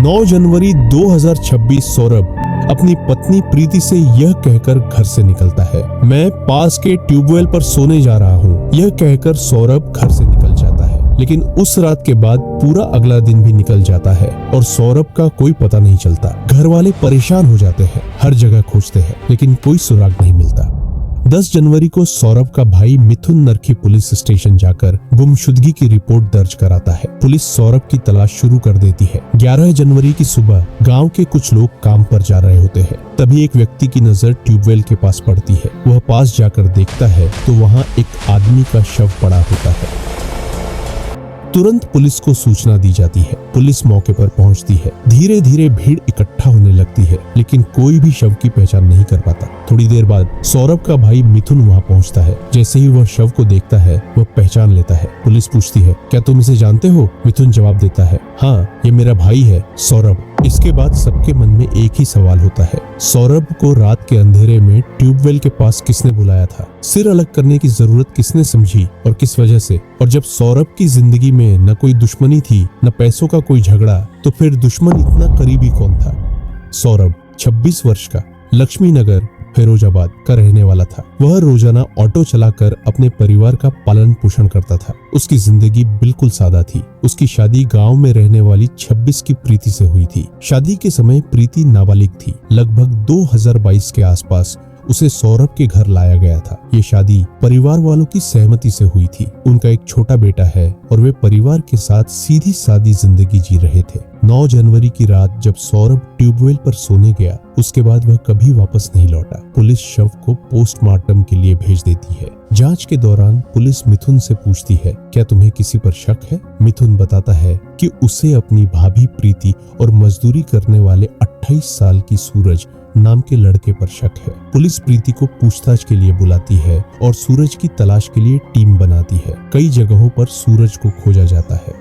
9 जनवरी 2026 सौरभ अपनी पत्नी प्रीति से यह कहकर घर से निकलता है, मैं पास के ट्यूबवेल पर सोने जा रहा हूँ। यह कहकर सौरभ घर से निकल जाता है, लेकिन उस रात के बाद पूरा अगला दिन भी निकल जाता है और सौरभ का कोई पता नहीं चलता। घर वाले परेशान हो जाते हैं, हर जगह खोजते हैं, लेकिन कोई सुराग नहीं मिलता। 10 जनवरी को सौरभ का भाई मिथुन नरखी पुलिस स्टेशन जाकर गुमशुदगी की रिपोर्ट दर्ज कराता है। पुलिस सौरभ की तलाश शुरू कर देती है। 11 जनवरी की सुबह गांव के कुछ लोग काम पर जा रहे होते हैं, तभी एक व्यक्ति की नजर ट्यूबवेल के पास पड़ती है। वह पास जाकर देखता है तो वहाँ एक आदमी का शव पड़ा होता है। तुरंत पुलिस को सूचना दी जाती है। पुलिस मौके पर पहुंचती है। धीरे धीरे भीड़ इकट्ठा होने लगती है, लेकिन कोई भी शव की पहचान नहीं कर पाता। थोड़ी देर बाद सौरभ का भाई मिथुन वहां पहुंचता है। जैसे ही वह शव को देखता है, वह पहचान लेता है। पुलिस पूछती है, क्या तुम इसे जानते हो? मिथुन जवाब देता है, हाँ, ये मेरा भाई है सौरभ। इसके बाद सबके मन में एक ही सवाल होता है, सौरभ को रात के अंधेरे में ट्यूबवेल के पास किसने बुलाया था? सिर अलग करने की जरूरत किसने समझी और किस वजह से? और जब सौरभ की जिंदगी में न कोई दुश्मनी थी, न पैसों का कोई झगड़ा, तो फिर दुश्मन इतना करीबी कौन था? सौरभ 26 वर्ष का, लक्ष्मी नगर फिरोजाबाद का रहने वाला था। वह रोजाना ऑटो चलाकर अपने परिवार का पालन पोषण करता था। उसकी जिंदगी बिल्कुल सादा थी। उसकी शादी गांव में रहने वाली 26 की प्रीति से हुई थी। शादी के समय प्रीति नाबालिग थी। लगभग 2022 के आसपास उसे सौरभ के घर लाया गया था। ये शादी परिवार वालों की सहमति से हुई थी। उनका एक छोटा बेटा है और वे परिवार के साथ सीधी सादी जिंदगी जी रहे थे। 9 जनवरी की रात जब सौरभ ट्यूबवेल पर सोने गया, उसके बाद वह कभी वापस नहीं लौटा। पुलिस शव को पोस्टमार्टम के लिए भेज देती है। जांच के दौरान पुलिस मिथुन से पूछती है, क्या तुम्हें किसी पर शक है? मिथुन बताता है कि उसे अपनी भाभी प्रीति और मजदूरी करने वाले 28 साल की सूरज नाम के लड़के पर शक है। पुलिस प्रीति को पूछताछ के लिए बुलाती है और सूरज की तलाश के लिए टीम बनाती है। कई जगहों पर सूरज को खोजा जाता है।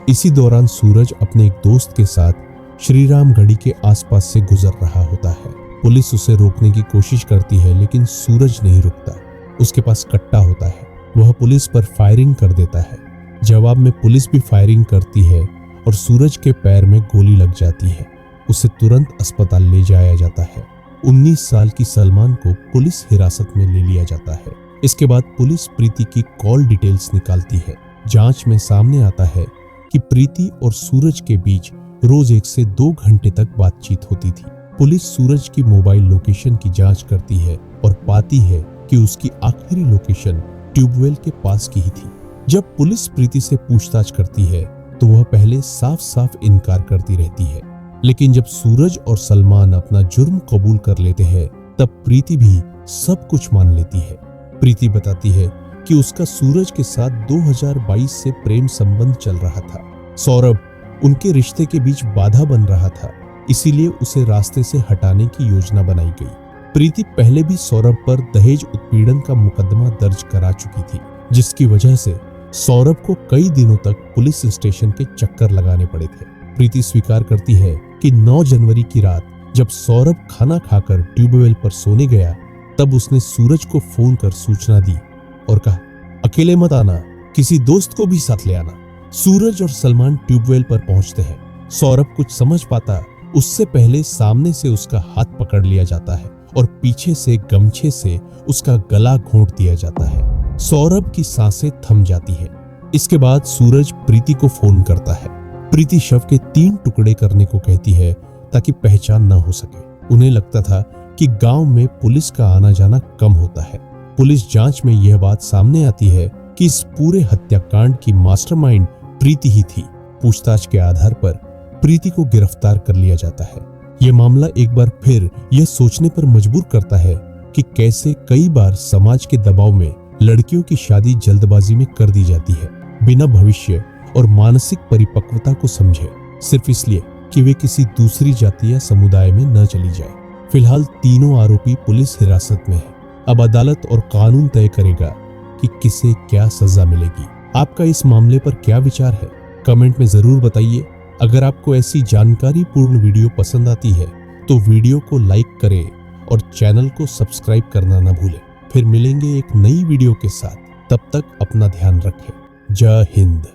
इसी दौरान सूरज अपने एक दोस्त के साथ श्रीरामगढ़ी के आसपास से गुजर रहा होता है। पुलिस उसे रोकने की कोशिश करती है, लेकिन सूरज नहीं रुकता। उसके पास कट्टा होता है। वह पुलिस पर फायरिंग कर देता है। जवाब में पुलिस भी फायरिंग करती है और सूरज के पैर में गोली लग जाती है। उसे तुरंत अस्पताल ले जाया जाता है। 19 साल की सलमान को पुलिस हिरासत में ले लिया जाता है। इसके बाद पुलिस प्रीति की कॉल डिटेल्स निकालती है। जांच में सामने आता है कि प्रीति और सूरज के बीच रोज 1 से 2 घंटे तक बातचीत होती थी। पुलिस सूरज की मोबाइल लोकेशन की जांच करती है और पाती है कि उसकी आखिरी लोकेशन ट्यूबवेल के पास की ही थी। जब पुलिस प्रीति से पूछताछ करती है तो वह पहले साफ साफ इनकार करती रहती है, लेकिन जब सूरज और सलमान अपना जुर्म कबूल कर लेते हैं, तब प्रीति भी सब कुछ मान लेती है। प्रीति बताती है कि उसका सूरज के साथ 2022 से प्रेम संबंध चल रहा था। सौरभ उनके रिश्ते के बीच बाधा बन रहा था, इसीलिए उसे रास्ते से हटाने की योजना बनाई गई। प्रीति पहले भी सौरभ पर दहेज उत्पीड़न का मुकदमा दर्ज करा चुकी थी, जिसकी वजह से सौरभ को कई दिनों तक पुलिस स्टेशन के चक्कर लगाने पड़े थे। प्रीति स्वीकार करती है कि 9 जनवरी की रात जब सौरभ खाना खाकर ट्यूबवेल पर सोने गया, तब उसने सूरज को फोन कर सूचना दी और कहा, अकेले मत आना, किसी दोस्त को भी साथ ले आना। सूरज और सलमान ट्यूबवेल पर पहुंचते हैं। सौरभ कुछ समझ पाता उससे पहले सामने से उसका हाथ पकड़ लिया जाता है और पीछे से गमछे से उसका गला घोंट दिया जाता है। सौरभ की सांसें थम जाती है। इसके बाद सूरज प्रीति को फोन करता है। प्रीति शव के 3 टुकड़े करने को कहती है ताकि पहचान न हो सके। उन्हें लगता था कि गांव में पुलिस का आना जाना कम होता है। पुलिस जांच में यह बात सामने आती है कि इस पूरे हत्याकांड की मास्टरमाइंड प्रीति ही थी। पूछताछ के आधार पर प्रीति को गिरफ्तार कर लिया जाता है। यह मामला एक बार फिर यह सोचने पर मजबूर करता है कि कैसे कई बार समाज के दबाव में लड़कियों की शादी जल्दबाजी में कर दी जाती है, बिना भविष्य और मानसिक परिपक्वता को समझे, सिर्फ इसलिए कि वे किसी दूसरी जाति या समुदाय में न चली जाए। फिलहाल तीनों आरोपी पुलिस हिरासत में है। अब अदालत और कानून तय करेगा कि किसे क्या सजा मिलेगी। आपका इस मामले पर क्या विचार है? कमेंट में जरूर बताइए। अगर आपको ऐसी जानकारी पूर्ण वीडियो पसंद आती है तो वीडियो को लाइक करें और चैनल को सब्सक्राइब करना न भूलें। फिर मिलेंगे एक नई वीडियो के साथ। तब तक अपना ध्यान रखें। जय हिंद।